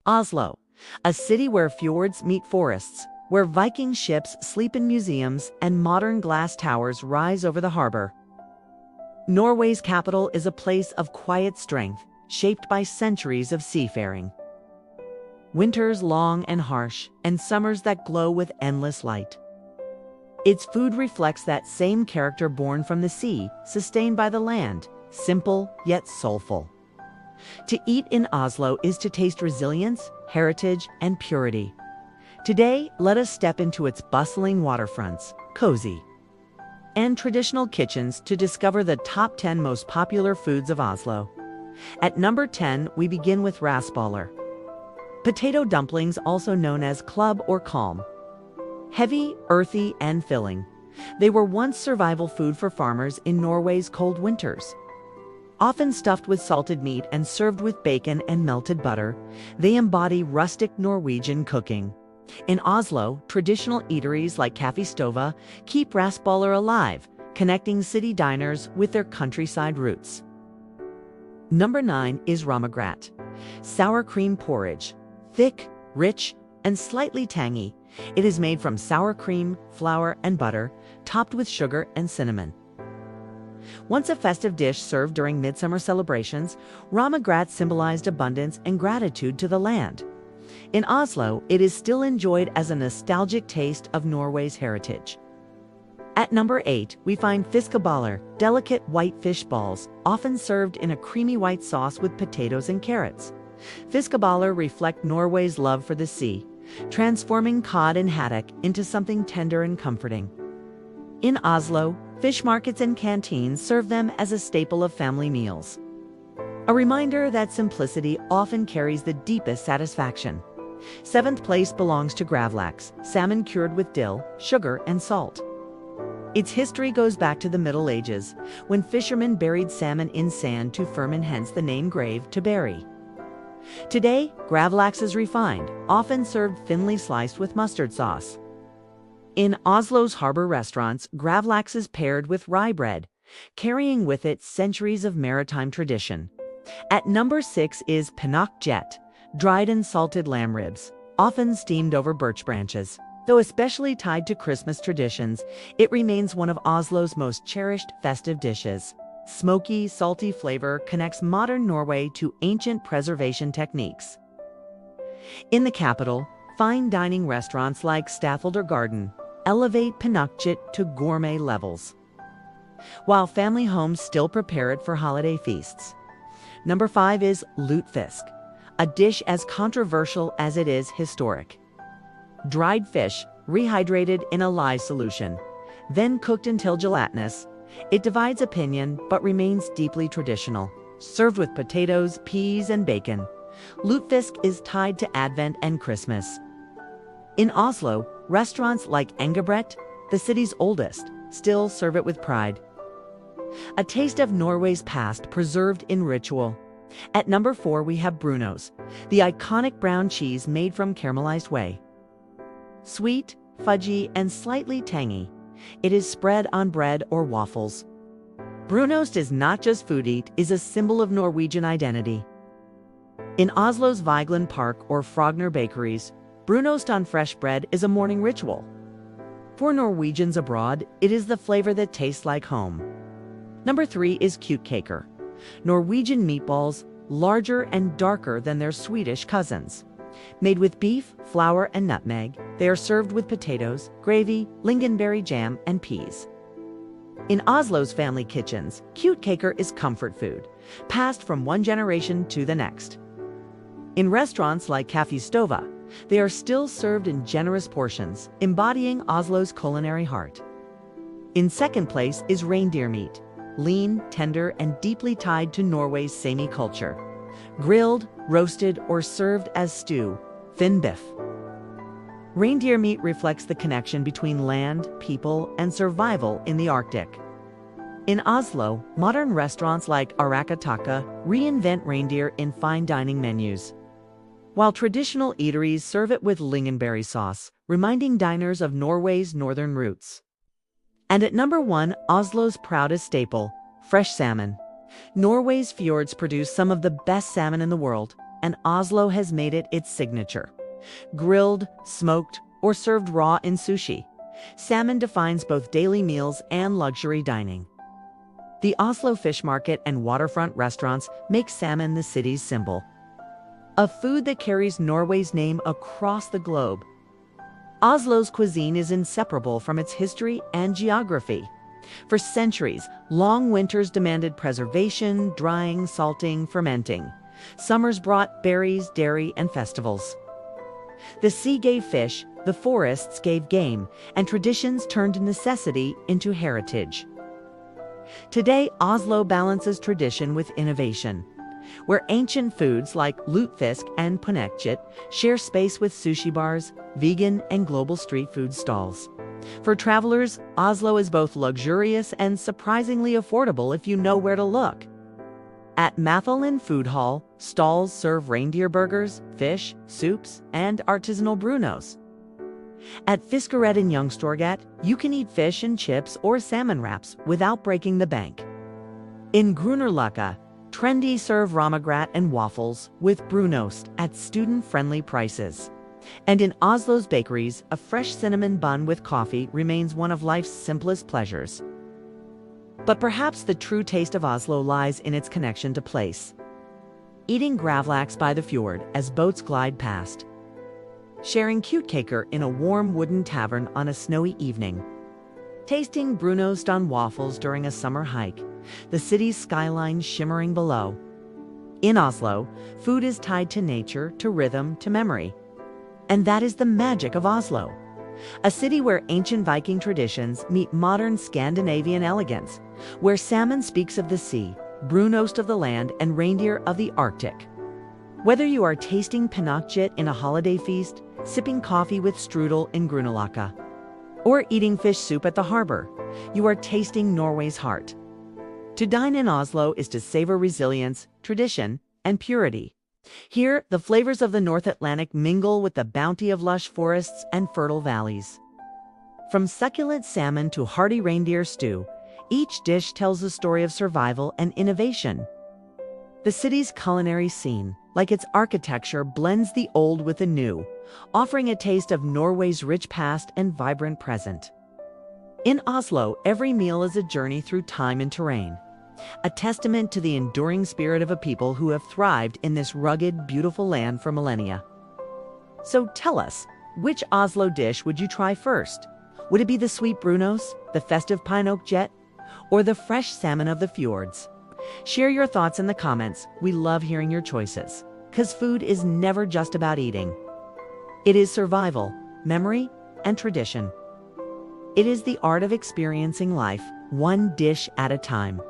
Oslo, a city where fjords meet forests, where Viking ships sleep in museums and modern glass towers rise over the harbor. Norway's capital is a place of quiet strength, shaped by centuries of seafaring. Winters long and harsh, and summers that glow with endless light. Its food reflects that same character born from the sea, sustained by the land, simple yet soulful. To eat in Oslo is to taste resilience, heritage, and purity. Today, let us step into its bustling waterfronts, cozy, and traditional kitchens to discover the top 10 most popular foods of Oslo. At number 10, we begin with Raspeballer. Potato dumplings, also known as club or calm. Heavy, earthy, and filling. They were once survival food for farmers in Norway's cold winters. Often stuffed with salted meat and served with bacon and melted butter, they embody rustic Norwegian cooking. In Oslo, traditional eateries like Café keep Raspeballer alive, connecting city diners with their countryside roots. Number 9 is ramagrat, sour cream porridge. Thick, rich, and slightly tangy, it is made from sour cream, flour, and butter, topped with sugar and cinnamon. Once a festive dish served during midsummer celebrations, ramagrat symbolized abundance and gratitude to the land. In Oslo, it is still enjoyed as a nostalgic taste of Norway's heritage. At number 8, we find fjords, delicate white fish balls, often served in a creamy white sauce with potatoes and carrots. Fjords reflect Norway's love for the sea, transforming cod and haddock into something tender and comforting. In Oslo, fish markets and canteens serve them as a staple of family meals. A reminder that simplicity often carries the deepest satisfaction. 7th place belongs to Gravlaks, salmon cured with dill, sugar, and salt. Its history goes back to the Middle Ages, when fishermen buried salmon in sand to ferment, hence the name grave, to bury. Today, Gravlaks is refined, often served thinly sliced with mustard sauce. In Oslo's harbor restaurants, Gravlaks is paired with rye bread, carrying with it centuries of maritime tradition. At number 6 is pinnekjøtt, dried and salted lamb ribs, often steamed over birch branches. Though especially tied to Christmas traditions, it remains one of Oslo's most cherished festive dishes. Smoky, salty flavor connects modern Norway to ancient preservation techniques. In the capital, fine dining restaurants like Staffelder Garden elevate pinnekjøtt to gourmet levels, while family homes still prepare it for holiday feasts. Number 5 is Lutefisk, a dish as controversial as it is historic. Dried fish, rehydrated in a lye solution, then cooked until gelatinous. It divides opinion but remains deeply traditional. Served with potatoes, peas, and bacon, Lutefisk is tied to Advent and Christmas. In Oslo, restaurants like Engebret, the city's oldest, still serve it with pride. A taste of Norway's past preserved in ritual. At number 4, we have Brunost, the iconic brown cheese made from caramelized whey. Sweet, fudgy, and slightly tangy, it is spread on bread or waffles. Brunost is not just food, it is a symbol of Norwegian identity. In Oslo's Vigeland Park or Frogner bakeries, Brunost on fresh bread is a morning ritual. For Norwegians abroad, it is the flavor that tastes like home. Number 3 is Kjøttkaker, Norwegian meatballs, larger and darker than their Swedish cousins. Made with beef, flour, and nutmeg, they are served with potatoes, gravy, lingonberry jam, and peas. In Oslo's family kitchens, Kjøttkaker is comfort food, passed from one generation to the next. In restaurants like Café, they are still served in generous portions, embodying Oslo's culinary heart. In second place is reindeer meat, lean, tender, and deeply tied to Norway's Sami culture. Grilled, roasted, or served as stew, finnbiff. Reindeer meat reflects the connection between land, people, and survival in the Arctic. In Oslo, modern restaurants like Arakataka reinvent reindeer in fine dining menus, while traditional eateries serve it with lingonberry sauce, reminding diners of Norway's northern roots. And at number 1, Oslo's proudest staple, fresh salmon. Norway's fjords produce some of the best salmon in the world, and Oslo has made it its signature. Grilled, smoked, or served raw in sushi, salmon defines both daily meals and luxury dining. The Oslo fish market and waterfront restaurants make salmon the city's symbol, a food that carries Norway's name across the globe. Oslo's cuisine is inseparable from its history and geography. For centuries, long winters demanded preservation, drying, salting, fermenting. Summers brought berries, dairy, and festivals. The sea gave fish, the forests gave game, and traditions turned necessity into heritage. Today, Oslo balances tradition with innovation, where ancient foods like Lutefisk and Kjøttkaker share space with sushi bars, vegan and global street food stalls. For travelers, Oslo is both luxurious and surprisingly affordable if you know where to look. At Mathalin Food Hall, stalls serve reindeer burgers, fish, soups, and artisanal brunos. At Fiskered in Youngstorget, you can eat fish and chips or salmon wraps without breaking the bank. In Grünerløkka, trendy serve ramagrat and waffles with brunost at student-friendly prices. And in Oslo's bakeries, a fresh cinnamon bun with coffee remains one of life's simplest pleasures. But perhaps the true taste of Oslo lies in its connection to place. Eating Gravlaks by the fjord as boats glide past. Sharing Kjøttkaker in a warm wooden tavern on a snowy evening. Tasting brunost on waffles during a summer hike, the city's skyline shimmering below. In Oslo, food is tied to nature, to rhythm, to memory. And that is the magic of Oslo. A city where ancient Viking traditions meet modern Scandinavian elegance, where salmon speaks of the sea, brunost of the land, and reindeer of the Arctic. Whether you are tasting pinnekjøtt in a holiday feast, sipping coffee with strudel in Grünerløkka, or eating fish soup at the harbor, you are tasting Norway's heart. To dine in Oslo is to savor resilience, tradition, and purity. Here, the flavors of the North Atlantic mingle with the bounty of lush forests and fertile valleys. From succulent salmon to hearty reindeer stew, each dish tells a story of survival and innovation. The city's culinary scene, like its architecture, blends the old with the new, offering a taste of Norway's rich past and vibrant present. In Oslo, every meal is a journey through time and terrain, a testament to the enduring spirit of a people who have thrived in this rugged, beautiful land for millennia. So tell us, which Oslo dish would you try first? Would it be the sweet brunost, the festive pinnekjøtt, or the fresh salmon of the fjords? Share your thoughts in the comments. We love hearing your choices, because food is never just about eating. It is survival, memory, and tradition. It is the art of experiencing life, one dish at a time.